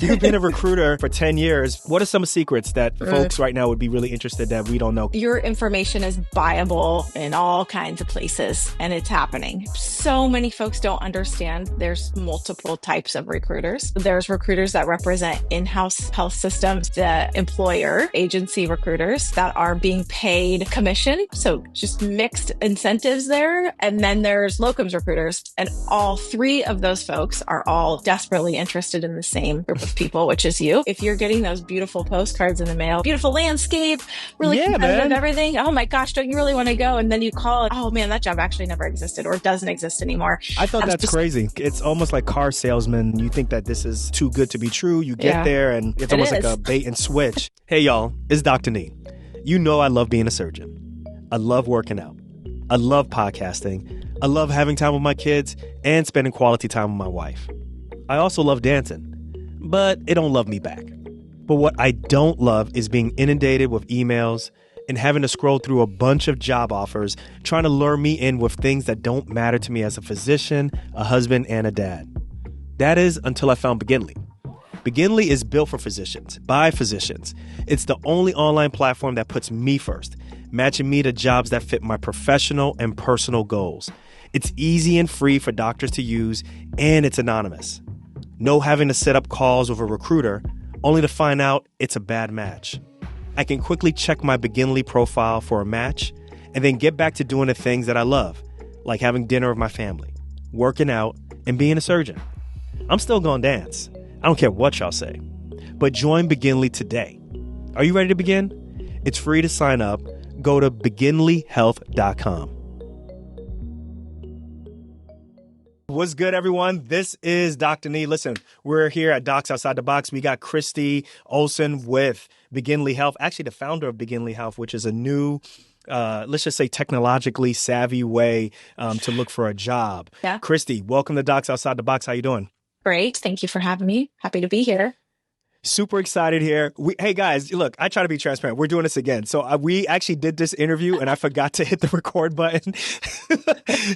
You've been a recruiter for 10 years. What are some secrets that folks right now would be really interested that we don't know? Your information is buyable in all kinds of places, and it's happening. So many folks don't understand there's multiple types of recruiters. There's recruiters that represent in-house health systems, the employer agency recruiters that are being paid commission. So just mixed incentives there. And then there's locums recruiters. And all three of those folks are all desperately interested in the same group of people, which is you. If you're getting those beautiful postcards in the mail, beautiful landscape, really competitive everything. Oh my gosh, don't you really want to go? And then you call it, oh man, that job actually never existed or doesn't exist anymore. I thought that's crazy. It's almost like car salesman. You think that this is too good to be true. You get there and it's almost like a bait and switch. Hey y'all, it's Dr. Nee. You know I love being a surgeon. I love working out. I love podcasting. I love having time with my kids and spending quality time with my wife. I also love dancing. But it don't love me back. But what I don't love is being inundated with emails and having to scroll through a bunch of job offers trying to lure me in with things that don't matter to me as a physician, a husband, and a dad. That is until I found Beginly. Beginly is built for physicians, by physicians. It's the only online platform that puts me first, matching me to jobs that fit my professional and personal goals. It's easy and free for doctors to use, and it's anonymous. No having to set up calls with a recruiter, only to find out it's a bad match. I can quickly check my Beginly profile for a match, and then get back to doing the things that I love, like having dinner with my family, working out, and being a surgeon. I'm still gonna dance. I don't care what y'all say. But join Beginly today. Are you ready to begin? It's free to sign up. Go to beginlyhealth.com. What's good, everyone? This is Dr. Nee. Listen, we're here at Docs Outside the Box. We got Kristi Olsen with Beginly Health, actually the founder of Beginly Health, which is a new, let's just say technologically savvy way to look for a job. Yeah. Kristi, welcome to Docs Outside the Box. How you doing? Great. Thank you for having me. Happy to be here. Super excited here. Hey guys, look, I try to be transparent. We're doing this again. So we actually did this interview and I forgot to hit the record button.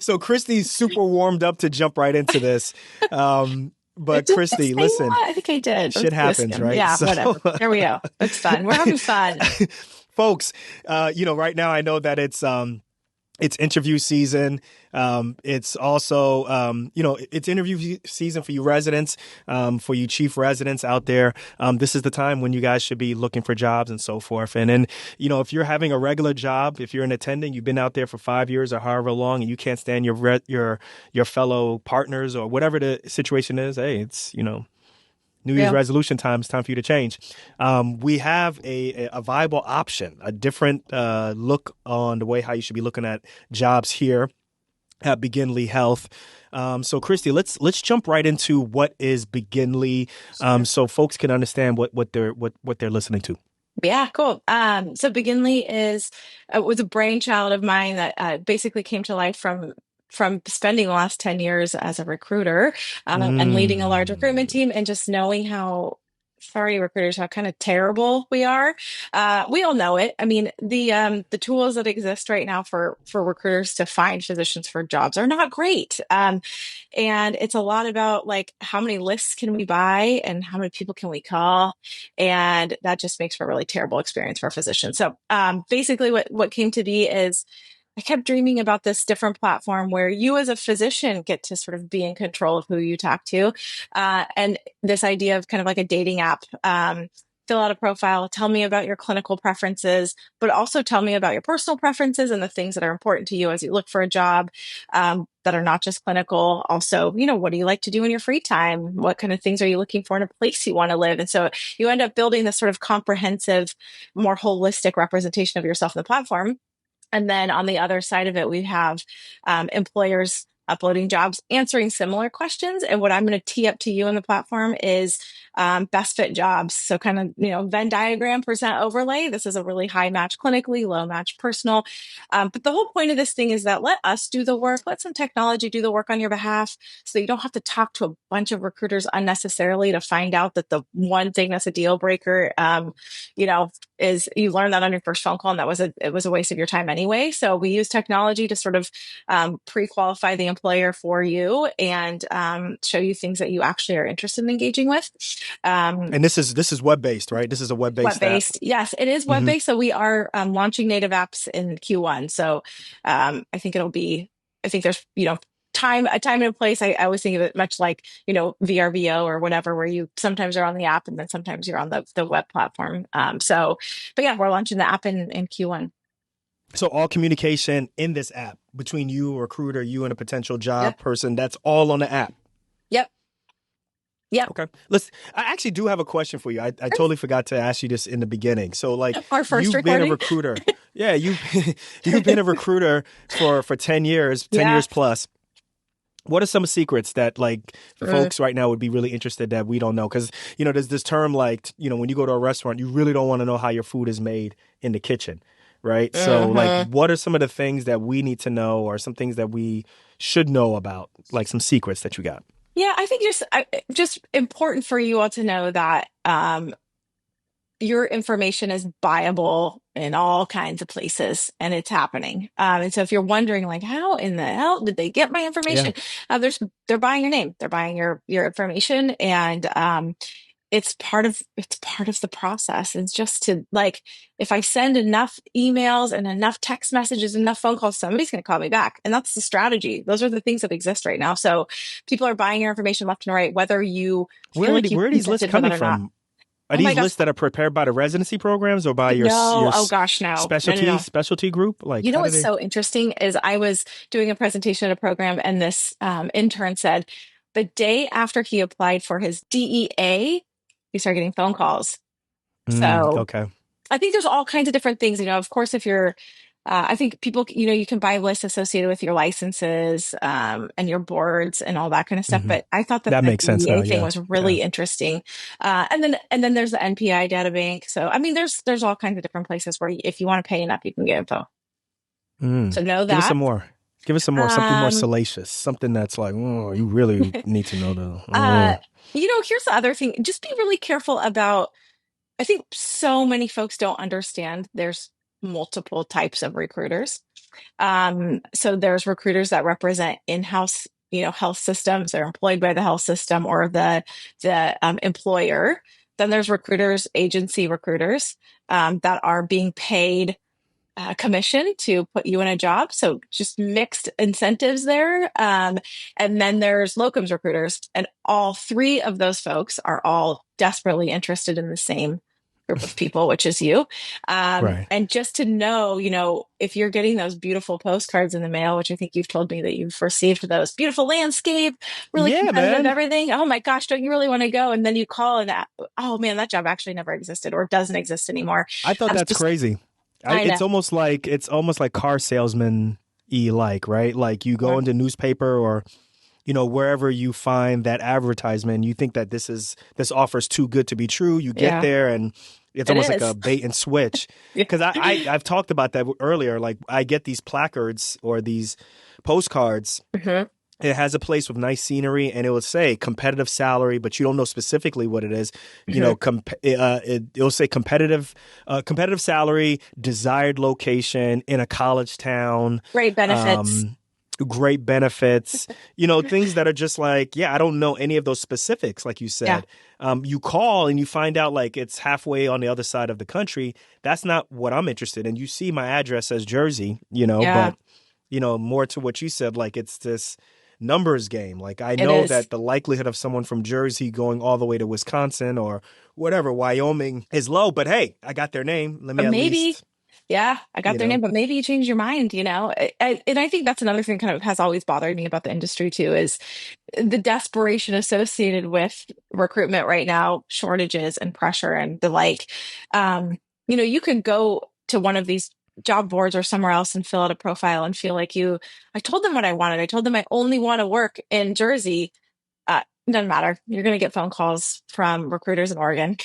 So Kristi's super warmed up to jump right into this. But Kristi, listen. I think I did. Shit happens, right? Yeah, whatever. There we go. It's fun. We're having fun. Folks, right now I know that it's interview season. It's also, it's interview season for you residents, for you chief residents out there. This is the time when you guys should be looking for jobs and so forth. And then, if you're having a regular job, if you're an attendant, you've been out there for 5 years or however long, and you can't stand your fellow partners or whatever the situation is, hey, it's, New Year's resolution time. It's time for you to change. We have a viable option, a different look on the way how you should be looking at jobs here at Beginly Health. So Kristi, let's jump right into what is Beginly, so folks can understand what they're listening to. Yeah, cool. So Beginly was a brainchild of mine that basically came to life from spending the last 10 years as a recruiter and leading a large recruitment team and just knowing how recruiters, how kind of terrible we are. We all know it. I mean, the tools that exist right now for recruiters to find physicians for jobs are not great. And it's a lot about like how many lists can we buy and how many people can we call? And that just makes for a really terrible experience for physicians. So basically what came to be is I kept dreaming about this different platform where you as a physician get to sort of be in control of who you talk to. And this idea of kind of like a dating app, fill out a profile, tell me about your clinical preferences, but also tell me about your personal preferences and the things that are important to you as you look for a job that are not just clinical. Also, what do you like to do in your free time? What kind of things are you looking for in a place you want to live? And so you end up building this sort of comprehensive, more holistic representation of yourself in the platform. And then on the other side of it, we have employers uploading jobs, answering similar questions. And what I'm going to tee up to you in the platform is best fit jobs. So kind of, Venn diagram percent overlay. This is a really high match clinically, low match personal. But the whole point of this thing is that let us do the work. Let some technology do the work on your behalf so you don't have to talk to a bunch of recruiters unnecessarily to find out that the one thing that's a deal breaker, is you learn that on your first phone call, and it was a waste of your time anyway. So we use technology to sort of pre-qualify the employer for you and show you things that you actually are interested in engaging with. Um, And this is web based, right? This is a web based app. Web-based. Yes, it is Hmm. web-based. So we are launching native apps in Q1. So I think I think there's, a time and a place. I always think of it much like, VRBO or whatever, where you sometimes are on the app and then sometimes you're on the web platform. But yeah, we're launching the app in Q1. So all communication in this app between you, a recruiter, you and a potential job Yep. person, that's all on the app. Yep. Yep. Okay. I actually do have a question for you. I totally forgot to ask you this in the beginning. So like Our first you've been a recording. recruiter. Yeah, you've been a recruiter for 10 years, 10 Yeah. years plus. What are some secrets that like folks right now would be really interested that we don't know? Because, there's this term like, when you go to a restaurant, you really don't want to know how your food is made in the kitchen, right? So like, Mm-hmm. what are some of the things that we need to know or some things that we should know about, like some secrets that you got? Yeah, I think just important for you all to know that your information is buyable in all kinds of places and it's happening. And so if you're wondering like, how in the hell did they get my Yeah. information? They're buying your name, they're buying your information. And it's part of the process. It's just to like, if I send enough emails and enough text messages, enough phone calls, somebody's going to call me back. And that's the strategy. Those are the things that exist right now. So people are buying your information left and right, whether you feel like you Where are these lists consented with it coming or not. from? Are Oh my these gosh. lists that are prepared by the residency programs or by your No. Oh gosh, no. No, no, no. specialty group? Like You know how do what's they? so interesting is I was doing a presentation at a program, and this intern said the day after he applied for his DEA, he started getting phone calls. So Okay. I think there's all kinds of different things. Of course, if you're, I think people, you can buy lists associated with your licenses and your boards and all that kind of stuff. Hmm. But I thought that That the makes sense now. DEA thing Yeah. was Yeah. really interesting. And then there's the NPI data bank. So I mean, there's all kinds of different places where if you want to pay enough, you can get info. So know Give us some that. more. Give us some more. Something more Um, salacious. Something that's like, oh, you really need to know the. uh, Here's the other thing. Just be really careful about. I think so many folks don't understand there's multiple types of recruiters. So there's recruiters that represent in-house, health systems. They're employed by the health system or the employer. Then there's recruiters, agency recruiters, that are being paid commission to put you in a job. So just mixed incentives there. And then there's locums recruiters, and all three of those folks are all desperately interested in the same group of people, which is you. Right. And just to know, if you're getting those beautiful postcards in the mail, which I think you've told me that you've received those beautiful landscape, really Yeah, competitive, man. everything. Oh my gosh, don't you really want to go? And then you call and oh man, that job actually never existed or doesn't exist anymore. I thought that's Just, crazy. I know. It's almost like car salesman like, right? Like you go into newspaper or wherever you find that advertisement, you think that this offer's too good to be true. You get Yeah, there and it's it almost like a is. bait and switch. Yeah. Because I've talked about that earlier. Like I get these placards or these postcards. Mhm. It has a place with nice scenery, and it will say competitive salary, but you don't know specifically what it is. Mhm. It'll say competitive salary, desired location in a college town, Great benefits. um, great benefits. Things that are just like, yeah, I don't know any of those specifics, like you Yeah, said. You call and you find out like it's halfway on the other side of the country. That's not what I'm interested in. You see, my address says Jersey, yeah, but more to what you said, like it's this numbers game. Like I it know is. that the likelihood of someone from Jersey going all the way to Wisconsin or whatever, Wyoming is low, but hey, I got their name. Let me But at maybe, least, yeah, I got you their know. name, but maybe you changed your mind. And I think that's another thing kind of has always bothered me about the industry too, is the desperation associated with recruitment right now, shortages and pressure and the like. Um, you could go to one of these job boards or somewhere else and fill out a profile and feel like I told them what I wanted. I told them I only want to work in Jersey. Doesn't matter. You're going to get phone calls from recruiters in Oregon.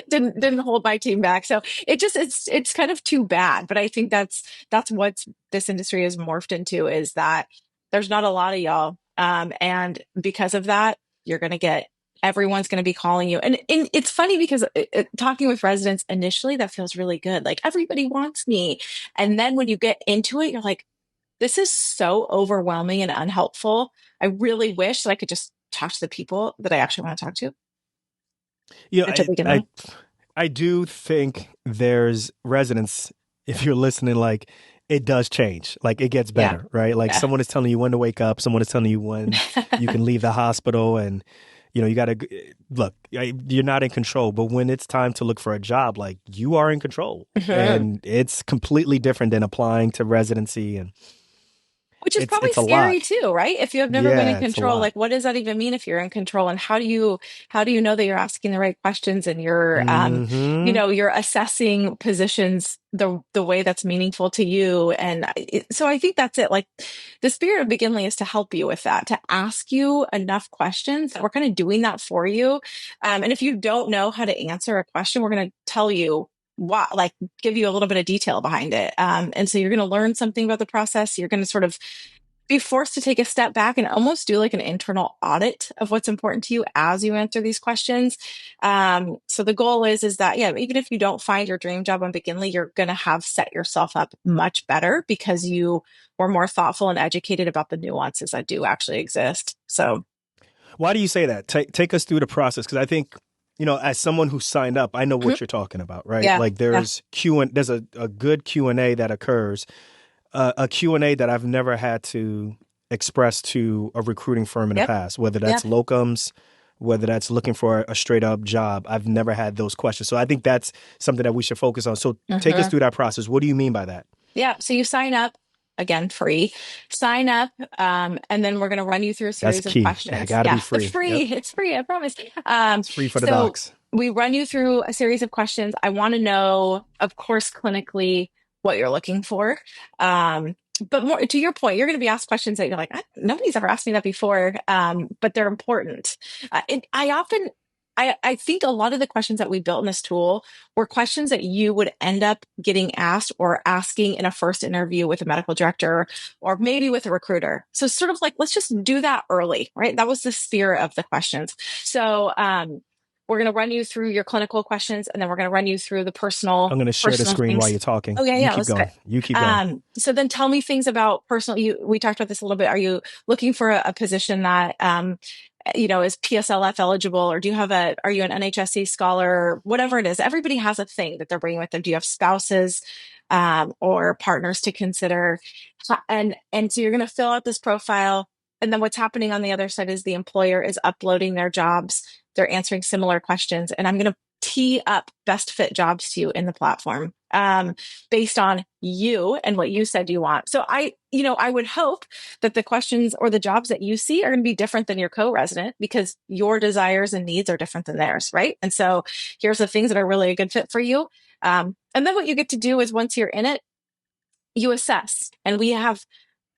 Didn't hold my team back. So it's kind of too bad. But I think that's what this industry has morphed into, is that there's not a lot of y'all. And because of that, you're going to get everyone's going to be calling you. And it's funny because talking with residents initially, that feels really good. Like everybody wants me. And then when you get into it, you're like, this is so overwhelming and unhelpful. I really wish that I could just talk to the people that I actually want to talk to. You know, to begin with. I do think there's resonance if you're listening, like it does change. Like it gets Yeah. better, right? Like Yeah. someone is telling you when to wake up, someone is telling you when you can leave the hospital and you got to look, you're not in control, but when it's time to look for a job, like you are in control. Mhm. And it's completely different than applying to residency and Which is probably it's a scary lot. too, right? If you have never been in Yeah, it's a control, lot. like what does that even mean if you're in control? And how do you know that you're asking the right questions and Mhm. you're assessing positions the way that's meaningful to you? And so I think that's it. Like the spirit of Beginly is to help you with that, to ask you enough questions that we're kind of doing that for you. And if you don't know how to answer a question, we're going to tell you what, like give you a little bit of detail behind it. And so you're going to learn something about the process. You're going to sort of be forced to take a step back and almost do like an internal audit of what's important to you as you answer these questions. So the goal is that, yeah, even if you don't find your dream job on Beginly, you're going to have set yourself up much better because you were more thoughtful and educated about the nuances that do actually exist. So Why do you say that? Take us through the process because I think as someone who signed up, I know mhm, what you're talking about, right? yeah, Like yeah, there's a good Q&A that occurs, a Q&A that I've never had to express to a recruiting firm in the yep, past, whether that's yep. locums, whether that's looking for a straight up job. I've never had those questions. So I think that's something that we should focus on. So take us Mhm. through that process. What do you mean by that? Yeah. So you sign up, again, free. Sign up, and then we're going to run you through a That's series of key. I questions. got to be Yeah, free. Yep. free. It's free, I promise. Um, It's free for the so docs. we run you through a series of questions. I want to know, of course, clinically what you're looking for. But more to your point, you're going to be asked questions that you're like, nobody's ever asked me that before, but they're important. I think a lot of the questions that we built in this tool were questions that you would end up getting asked or asking in a first interview with a medical director or maybe with a recruiter. So sort of like, let's just do that early, right? That was the spirit of the questions. So, we're going to run you through your clinical questions and then we're going to run you through the I'm going to share the personal screen while things. you're talking. Oh yeah, You yeah, keep let's do going. it. You keep going. So then tell me things about personal, we talked about this a little bit. Are you looking for a position that, is PSLF eligible, or are you an NHSC scholar, whatever it is? Everybody has a thing that they're bringing with them. Do you have spouses, or partners to consider? And so you're going to fill out this profile. And then what's happening on the other side is the employer is uploading their jobs. They're answering similar questions. And I'm going to tee up best fit jobs to you in the platform, based on you and what you said you want. So I would hope that the questions or the jobs that you see are going to be different than your co-resident because your desires and needs are different than theirs, right? And so here's the things that are really a good fit for you. And then what you get to do is once you're in it, you assess. And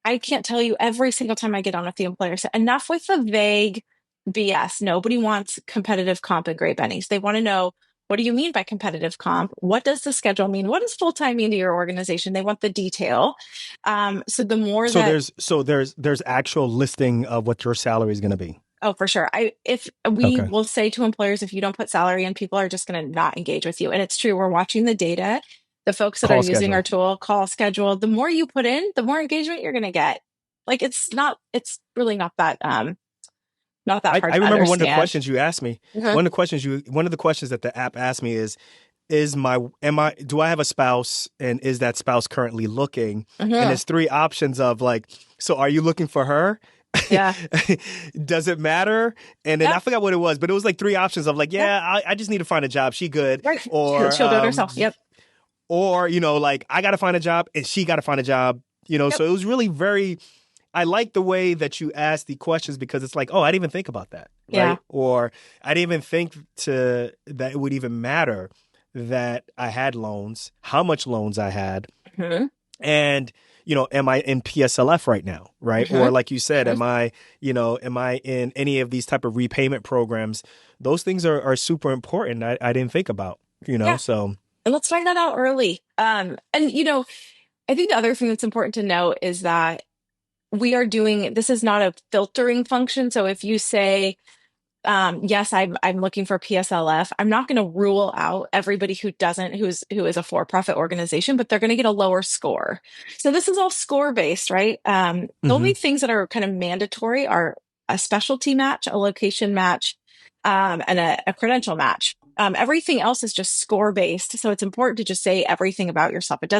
I can't tell you every single time I get on with the employer, so enough with the vague BS. Nobody wants competitive comp and great bennies. They want to know, what do you mean by competitive comp? What does the schedule mean? What does full time mean to your organization? They want the detail. So the more So that, there's actual listing of what your salary is going to be. oh, for sure. If we Okay. will say to employers, if you don't put salary in, people are just going to not engage with you. And it's true. We're watching the data. The folks that are Call using our schedule. tool, call schedule, the more you put in, the more engagement you're going to get. Like it's really not that hard I to remember one of the understand. questions you asked me. Mhm. One of the questions that the app asked me is my am I do I have a spouse and is that spouse currently looking? And Mhm. there's three options of like, so are you looking for her? Yeah. Does it matter? And then I Yep. forgot what it was, but it was like three options of like, Yep. yeah, I just need to find a job. She good. Right. Or She'll do it herself. Yep. like I gotta find a job and she gotta find a job. Yep. So it was really very I like the way that you ask the questions because it's like, oh, I didn't even think about that, Yeah. right? Or I didn't even think that it would even matter that I had loans, how much loans I had, Mhm. and am I in PSLF right now, right? Or Mhm. like you said, Mhm. am I in any of these type of repayment programs? Those things are super important. I didn't think about, Yeah. so And let's find that out early. And I think the other thing that's important to know is that this is not a filtering function. So if you say, yes, I'm looking for PSLF. I'm not going to rule out everybody who is a for-profit organization, but they're going to get a lower score. So this is all score based, right? The only hmm things that are kind of mandatory are a specialty match, a location match, and a credential match. Everything else is just score based. So it's important to just say everything about yourself. It's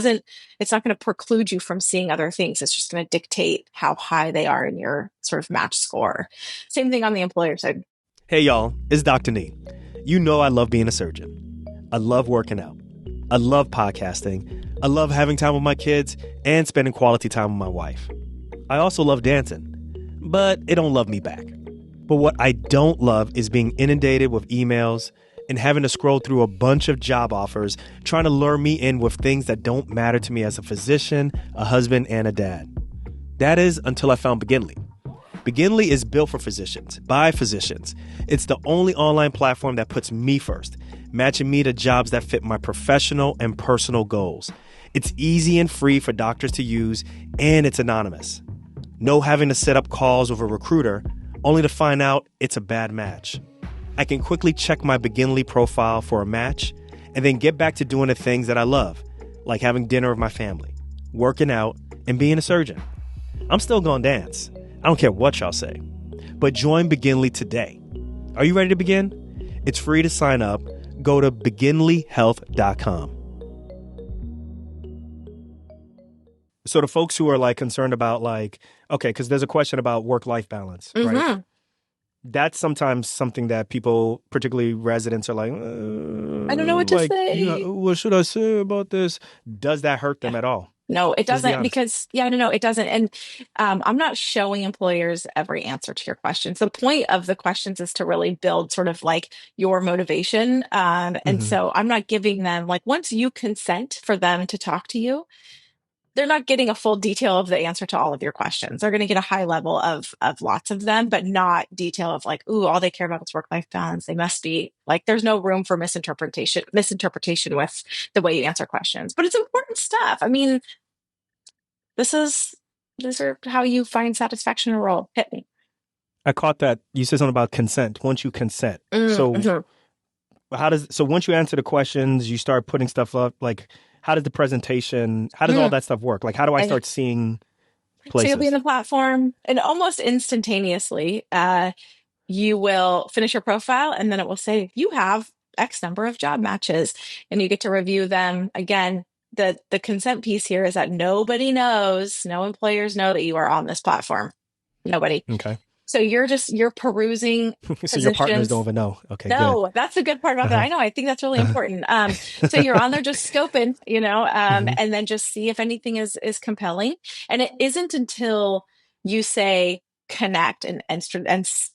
not going to preclude you from seeing other things. It's just going to dictate how high they are in your sort of match score. Same thing on the employer side. Hey, y'all, it's Dr. Nee. You know I love being a surgeon. I love working out. I love podcasting. I love having time with my kids and spending quality time with my wife. I also love dancing, but it don't love me back. But what I don't love is being inundated with emails and having to scroll through a bunch of job offers trying to lure me in with things that don't matter to me as a physician, a husband, and a dad. That is until I found Beginly. Beginly is built for physicians, by physicians. It's the only online platform that puts me first, matching me to jobs that fit my professional and personal goals. It's easy and free for doctors to use, and it's anonymous. No having to set up calls with a recruiter, only to find out it's a bad match. I can quickly check my Beginly profile for a match, and then get back to doing the things that I love, like having dinner with my family, working out, and being a surgeon. I'm still gonna dance. I don't care what y'all say. But join Beginly today. Are you ready to begin? It's free to sign up. Go to beginlyhealth.com. So the folks who are like concerned about like, okay, because there's a question about work-life balance, right? That's sometimes something that people, particularly residents, are like, I don't know what to say. What should I say about this? Does that hurt them at all? No, it doesn't because, no, it doesn't. And I'm not showing employers every answer to your questions. The point of the questions is to really build sort of like your motivation. And so I'm not giving them like, once you consent for them to talk to you, they're not getting a full detail of the answer to all of your questions. They're going to get a high level of lots of them, but not detail of like, ooh, all they care about is work-life balance. They must be like, there's no room for misinterpretation with the way you answer questions, but it's important stuff. I mean, these are how you find satisfaction in a role. Hit me. I caught that. You said something about consent. Once you consent. So once you answer the questions, you start putting stuff up, like, how does the presentation, how does all that stuff work? Like, how do I start seeing places? So you'll be in the platform and almost instantaneously, you will finish your profile and then it will say, you have X number of job matches and you get to review them. Again, the consent piece here is that no employers know that you are on this platform. Nobody. Okay. So you're perusing. So your partners don't even know. Okay. No, good. That's the good part about that. I know. I think that's really important. So you're on there just scoping, and then just see if anything is compelling. And it isn't until you say connect and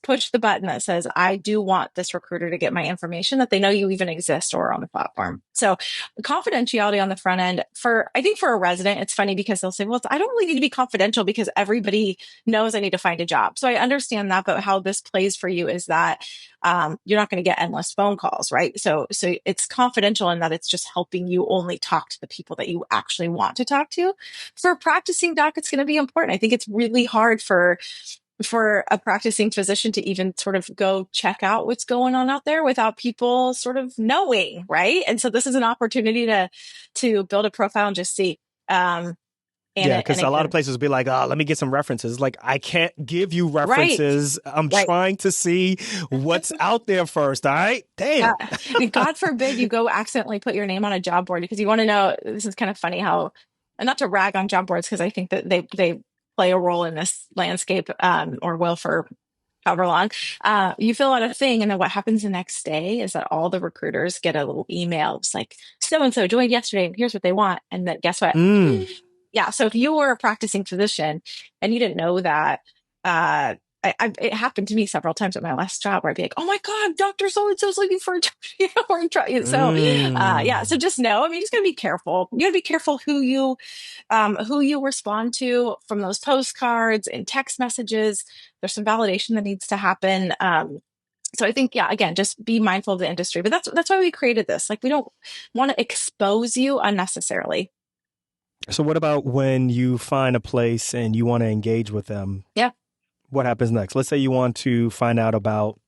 push the button that says, I do want this recruiter to get my information, that they know you even exist or are on the platform. So confidentiality on the front end I think for a resident, it's funny because they'll say, well, I don't really need to be confidential because everybody knows I need to find a job. So I understand that, but how this plays for you is that you're not going to get endless phone calls, right? So it's confidential in that it's just helping you only talk to the people that you actually want to talk to. For a practicing doc, it's going to be important. I think it's really hard for a practicing physician to even sort of go check out what's going on out there without people sort of knowing, right? And so this is an opportunity to build a profile and just see. Because a lot of places will be like, let me get some references. Like, I can't give you references. Right. I'm trying to see what's out there first. All right. Damn. God forbid you go accidentally put your name on a job board because you want to know. This is kind of funny how, and not to rag on job boards because I think that they play a role in this landscape, or will for however long. You fill out a thing, and then what happens the next day is that all the recruiters get a little email. It's like, so-and-so joined yesterday, and here's what they want. And then guess what? Yeah. So if you were a practicing physician and you didn't know that, it happened to me several times at my last job where I'd be like, oh my God, Dr. So-and-so's looking for a job. So just know, you just gotta be careful. You gotta be careful who you respond to from those postcards and text messages. There's some validation that needs to happen. So I think, again, just be mindful of the industry, but that's why we created this. Like, we don't want to expose you unnecessarily. So what about when you find a place and you want to engage with them? Yeah. What happens next? Let's say you want to find out about,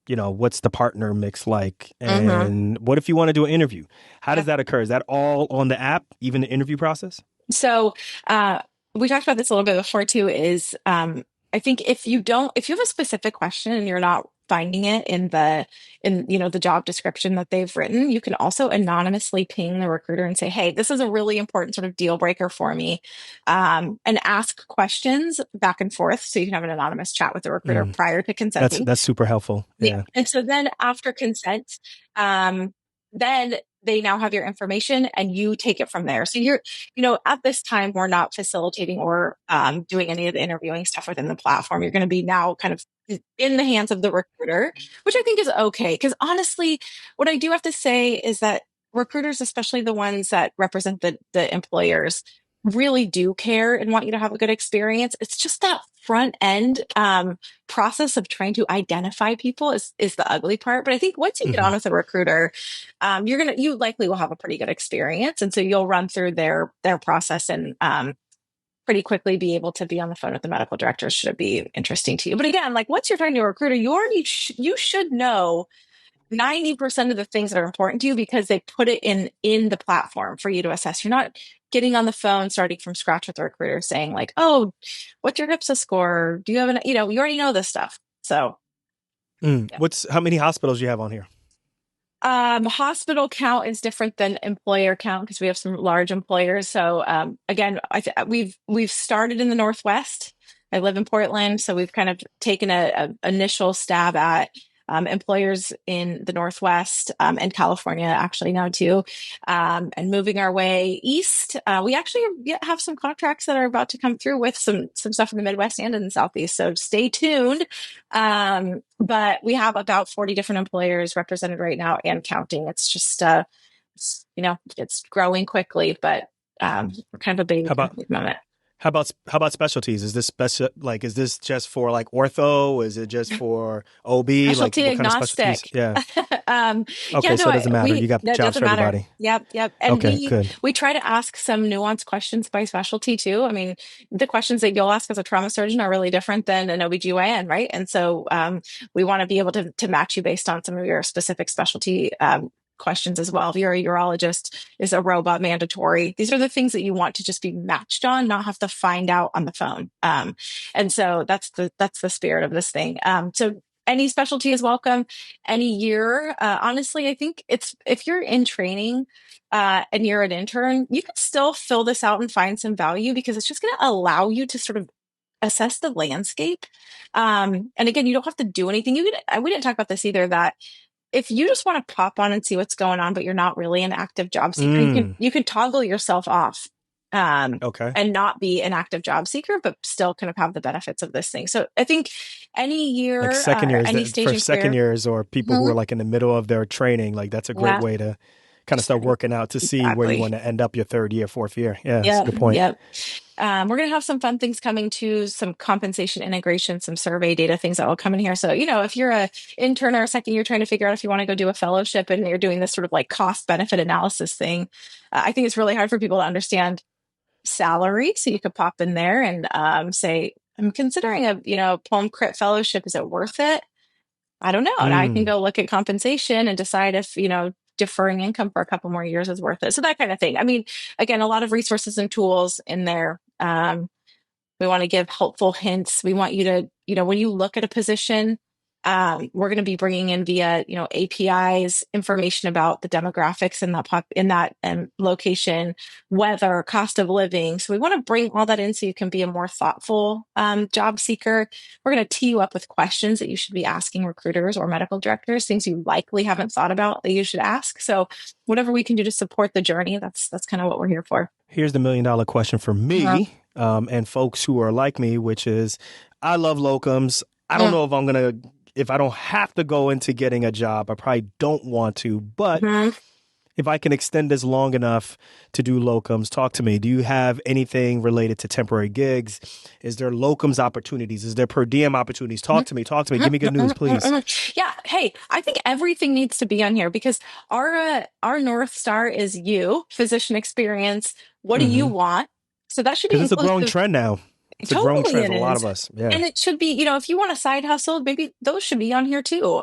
what's the partner mix like? And what if you want to do an interview? How does that occur? Is that all on the app, even the interview process? We talked about this a little bit before too, is I think if you have a specific question and you're not finding it in the job description that they've written, you can also anonymously ping the recruiter and say, hey, this is a really important sort of deal breaker for me, and ask questions back and forth. So you can have an anonymous chat with the recruiter prior to consenting. That's super helpful. Yeah. And so then after consent, then they now have your information and you take it from there. So at this time, we're not facilitating or doing any of the interviewing stuff within the platform. You're going to be now kind of in the hands of the recruiter, which I think is okay. Because honestly, what I do have to say is that recruiters, especially the ones that represent the employers, really do care and want you to have a good experience. It's just that front end process of trying to identify people is the ugly part. But I think once you get on with a recruiter, you likely will have a pretty good experience. And so you'll run through their process and pretty quickly be able to be on the phone with the medical director should it be interesting to you. But again, like once you're talking to a recruiter, you should know 90% of the things that are important to you because they put it in the platform for you to assess. You're not getting on the phone, starting from scratch with the recruiter saying like, oh, what's your HIPSA score? Do you have you already know this stuff. So yeah. How many hospitals you have on here? Hospital count is different than employer count because we have some large employers. So again, we've started in the Northwest. I live in Portland, so we've kind of taken a initial stab at employers in the Northwest and California actually now too, and moving our way east. We actually have some contracts that are about to come through with some stuff in the Midwest and in the Southeast. So stay tuned. But we have about 40 different employers represented right now and counting. It's just, it's growing quickly, but we're kind of a baby moment. How about specialties? Is this is this just for like ortho? Is it just for OB? Specialty like what agnostic. Kind of specialties? Yeah. Okay, so it doesn't matter. You got jobs for everybody. Yep. And we try to ask some nuanced questions by specialty too. I mean, the questions that you'll ask as a trauma surgeon are really different than an OBGYN, right? And so we want to be able to match you based on some of your specific specialty questions as well. If you're a urologist, is a robot mandatory? These are the things that you want to just be matched on, not have to find out on the phone. And so that's the spirit of this thing. So any specialty is welcome any year. Honestly, I think if you're in training and you're an intern, you can still fill this out and find some value because it's just going to allow you to sort of assess the landscape. And again, you don't have to do anything. We didn't talk about this either, that if you just want to pop on and see what's going on, but you're not really an active job seeker, you can toggle yourself off and not be an active job seeker, but still kind of have the benefits of this thing. So I think any year, like second years, any stage for second years or people who are like in the middle of their training, like that's a great way to kind of start working out to see where you want to end up your third year, fourth year. Yeah, that's a good point. Yep. We're going to have some fun things coming to some compensation integration, some survey data things that will come in here. So, if you're an intern or a second year trying to figure out if you want to go do a fellowship and you're doing this sort of like cost benefit analysis thing, I think it's really hard for people to understand salary. So you could pop in there and say, I'm considering a Palm Crit fellowship. Is it worth it? I don't know. And I can go look at compensation and decide if, deferring income for a couple more years is worth it. So that kind of thing. I mean, again, a lot of resources and tools in there. We want to give helpful hints. We want you to, when you look at a position, we're going to be bringing in via, APIs, information about the demographics in that location, weather, cost of living. So we want to bring all that in so you can be a more thoughtful job seeker. We're going to tee you up with questions that you should be asking recruiters or medical directors, things you likely haven't thought about that you should ask. So whatever we can do to support the journey, that's kind of what we're here for. Here's the $1 million question for me and folks who are like me, which is I love locums. I don't know if I don't have to go into getting a job, I probably don't want to, but if I can extend this long enough to do locums, talk to me. Do you have anything related to temporary gigs? Is there locums opportunities? Is there per diem opportunities? Talk to me. Give me good news, please. Yeah. Hey, I think everything needs to be on here because our North Star is you, physician experience. What do you want? So that should be because it's a growing trend now. It's a growing Totally, trend it for a lot of is. us. Yeah. And it should be, if you want a side hustle, maybe those should be on here too.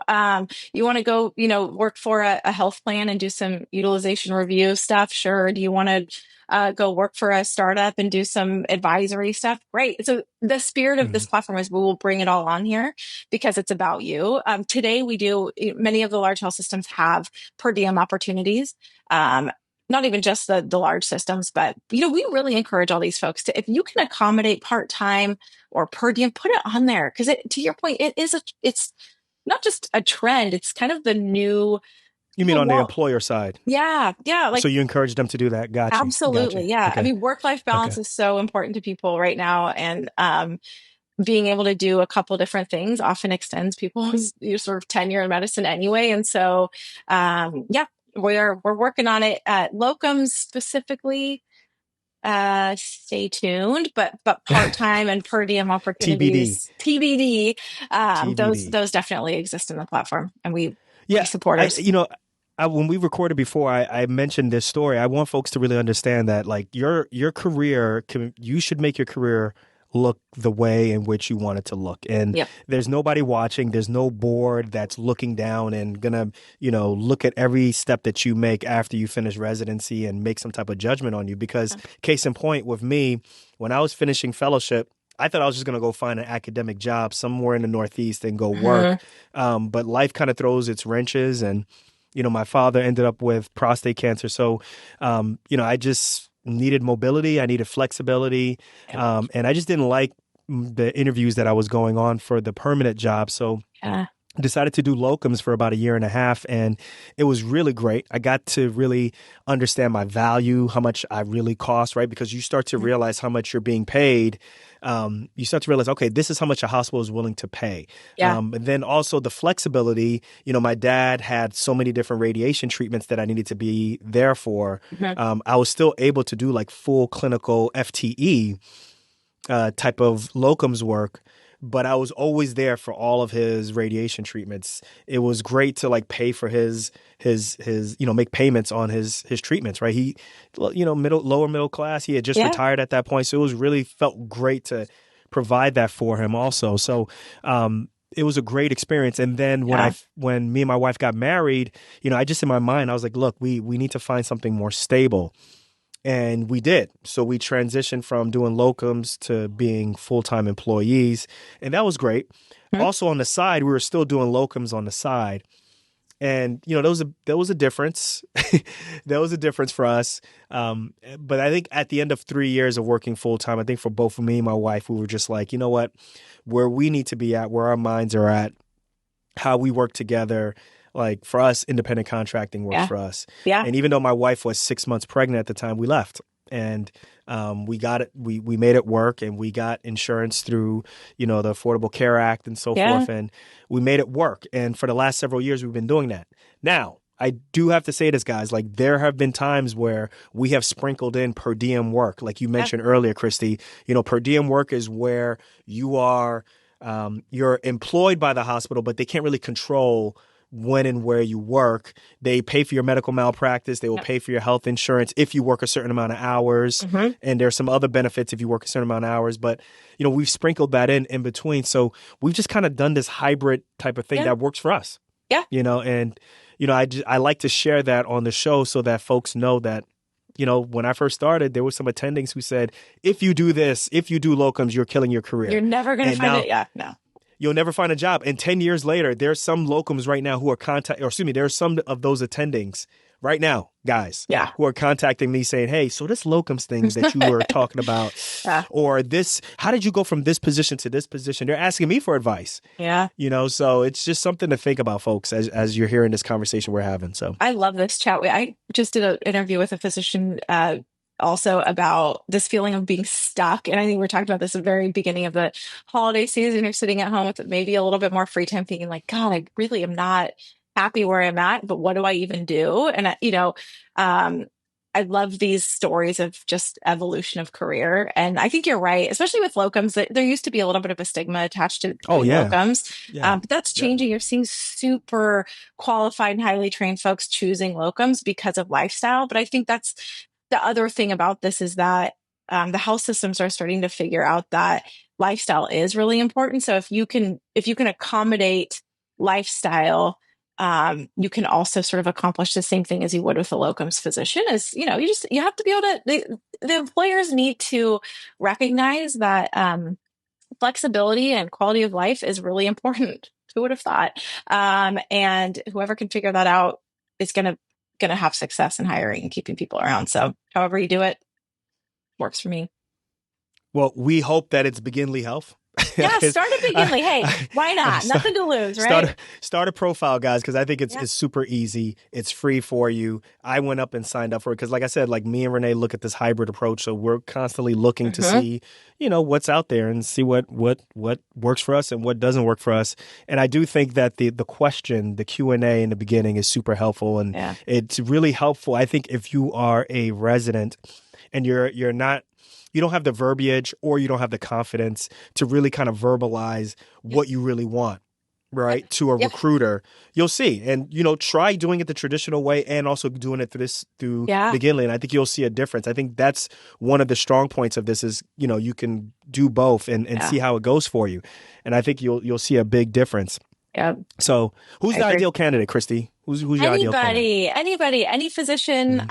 You want to go, work for a health plan and do some utilization review stuff? Sure. Do you want to go work for a startup and do some advisory stuff? Great. So the spirit of this Mhm. platform is we will bring it all on here because it's about you. Today we do, many of the large health systems have per diem opportunities. Not even just the large systems, but we really encourage all these folks to, if you can accommodate part-time or per diem, put it on there. Because to your point, it's not just a trend, it's kind of the new You mean people on the want. employer side? Yeah, So like you encourage them to do that? Got you. Got you. absolutely. Yeah. I Okay. mean, work-life Okay. balance is so important to people right now. And being able to do a couple different things often extends people's sort of tenure in medicine anyway. And so yeah, we're working on it at Locums specifically. Stay tuned, but part-time and per diem TBD. opportunities, TBD, those TBD. those definitely exist in the platform, and we Yeah. support I, us. you know, when we recorded before, I mentioned this story. I want folks to really understand that, like, your career you should make your career look the way in which you want it to look. And Yep. there's nobody watching. There's no board that's looking down and gonna, look at every step that you make after you finish residency and make some type of judgment on you. Because case in point with me, when I was finishing fellowship, I thought I was just going to go find an academic job somewhere in the Northeast and go work. Mhm. But life kind of throws its wrenches. And, my father ended up with prostate cancer. So, I just needed mobility. I needed flexibility. Yep. And I just didn't like the interviews that I was going on for the permanent job. So Yeah. decided to do locums for about a year and a half, and it was really great. I got to really understand my value, how much I really cost, right? Because you start to realize how much you're being paid. You start to realize, okay, this is how much a hospital is willing to pay. Yeah. And then also the flexibility. My dad had so many different radiation treatments that I needed to be there for. Mhm. I was still able to do like full clinical FTE type of locums work, but I was always there for all of his radiation treatments. It was great to like pay for his make payments on his treatments, right? He lower middle class. He had just Yeah. retired at that point, so it was really felt great to provide that for him also. So it was a great experience. And then Yeah. when me and my wife got married, I just in my mind I was like, look, we need to find something more stable. And we did. So we transitioned from doing locums to being full-time employees. And that was great. Mhm. Also on the side, we were still doing locums on the side. And, there was a difference. There was a difference for us. But I think at the end of 3 years of working full-time, I think for both of me and my wife, we were just like, you know what? Where we need to be at, where our minds are at, how we work together. Like for us, independent contracting works Yeah. for us. Yeah. And even though my wife was 6 months pregnant at the time, we left. And we got it. We made it work, and we got insurance through, the Affordable Care Act and so Yeah. forth. And we made it work. And for the last several years, we've been doing that. Now, I do have to say this, guys. Like there have been times where we have sprinkled in per diem work, like you Yeah. mentioned earlier, Kristi. Per diem work is where you're employed by the hospital, but they can't really control when and where you work. They pay for your medical malpractice. They will Yep. pay for your health insurance if you work a certain amount of hours. Mhm. And there's some other benefits if you work a certain amount of hours. But, we've sprinkled that in between. So we've just kind of done this hybrid type of thing Yeah. that works for us. Yeah. And, I like to share that on the show so that folks know that, when I first started, there were some attendings who said, if you do this, if you do locums, you're killing your career. You're never going to And find now it. Yeah. No. you'll never find a job. And 10 years later, there's some locums right now who are there's some of those attendings right now, guys, Yeah. who are contacting me saying, hey, so this locums thing that you were talking about, Yeah. or this, how did you go from this position to this position? They're asking me for advice, Yeah. so it's just something to think about, folks, as you're hearing this conversation we're having. So I love this chat. I just did an interview with a physician also about this feeling of being stuck. And I think we were talking about this at the very beginning of the holiday season. You're sitting at home with maybe a little bit more free time thinking like, God, I really am not happy where I'm at, but what do I even do? And, I love these stories of just evolution of career. And I think you're right, especially with locums, that there used to be a little bit of a stigma attached to doing locums. yeah, But that's yeah. changing. You're seeing super qualified and highly trained folks choosing locums because of lifestyle. But I think that's the other thing about this is that the health systems are starting to figure out that lifestyle is really important. So if you can accommodate lifestyle, you can also sort of accomplish the same thing as you would with a locums physician. Is you have to be able to the employers need to recognize that flexibility and quality of life is really important. Who would have thought? And whoever can figure that out is gonna have success in hiring and keeping people around. So however you do it works for me. Well, we hope that it's Beginly Health. Yeah, start at McGinley. Hey, why not? Nothing to lose, right? Start a profile, guys, because I think it's super easy. It's free for you. I went up and signed up for it because, like I said, like me and Renee look at this hybrid approach, so we're constantly looking to see, what's out there and see what works for us and what doesn't work for us. And I do think that the question, the Q&A in the beginning is super helpful, and it's really helpful. I think if you are a resident and you're not. You don't have the verbiage or you don't have the confidence to really kind of verbalize what you really want, right? To a recruiter, you'll see. And, try doing it the traditional way and also doing it through Beginly. And I think you'll see a difference. I think that's one of the strong points of this is, you can do both and see how it goes for you. And I think you'll see a big difference. Yeah. So who's the ideal candidate, Kristi? Who's your ideal candidate? Anybody, any physician,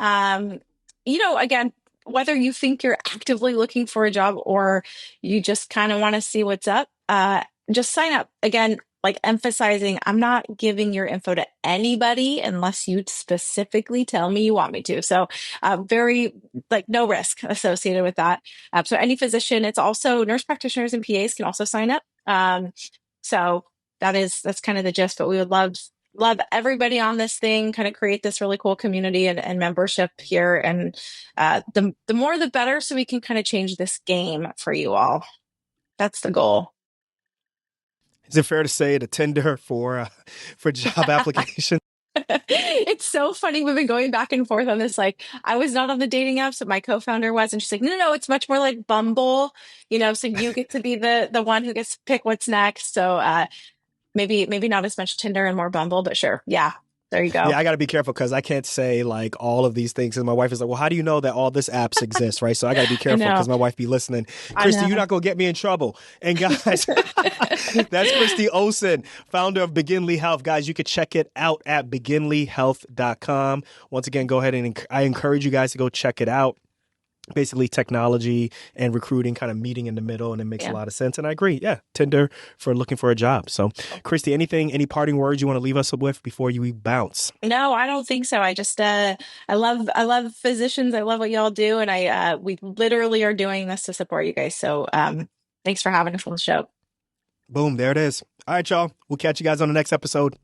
again, whether you think you're actively looking for a job or you just kind of want to see what's up, just sign up. Again, like emphasizing, I'm not giving your info to anybody unless you specifically tell me you want me to. So very no risk associated with that. So any physician, it's also nurse practitioners and PAs can also sign up. So that's kind of the gist, but we would love everybody on this thing, kind of create this really cool community and membership here. And the more, the better. So we can kind of change this game for you all. That's the goal. Is it fair to say the Tinder for job applications? It's so funny. We've been going back and forth on this. Like, I was not on the dating apps, but my co-founder was, and she's like, no, it's much more like Bumble, so you get to be the one who gets to pick what's next. So maybe not as much Tinder and more Bumble, but sure. Yeah. There you go. Yeah, I got to be careful because I can't say like all of these things. And my wife is like, well, how do you know that all this apps exist, right? So I got to be careful because my wife be listening. Kristi, you're not going to get me in trouble. And guys, that's Kristi Olsen, founder of Beginly Health. Guys, you can check it out at beginlyhealth.com. Once again, go ahead and I encourage you guys to go check it out. Basically technology and recruiting kind of meeting in the middle, and it makes a lot of sense. And I agree. Yeah. Tinder for looking for a job. So Kristi, any parting words you want to leave us with before you bounce? No, I don't think so. I just, I love physicians. I love what y'all do. And we literally are doing this to support you guys. So, thanks for having us on the show. Boom. There it is. All right, y'all. We'll catch you guys on the next episode.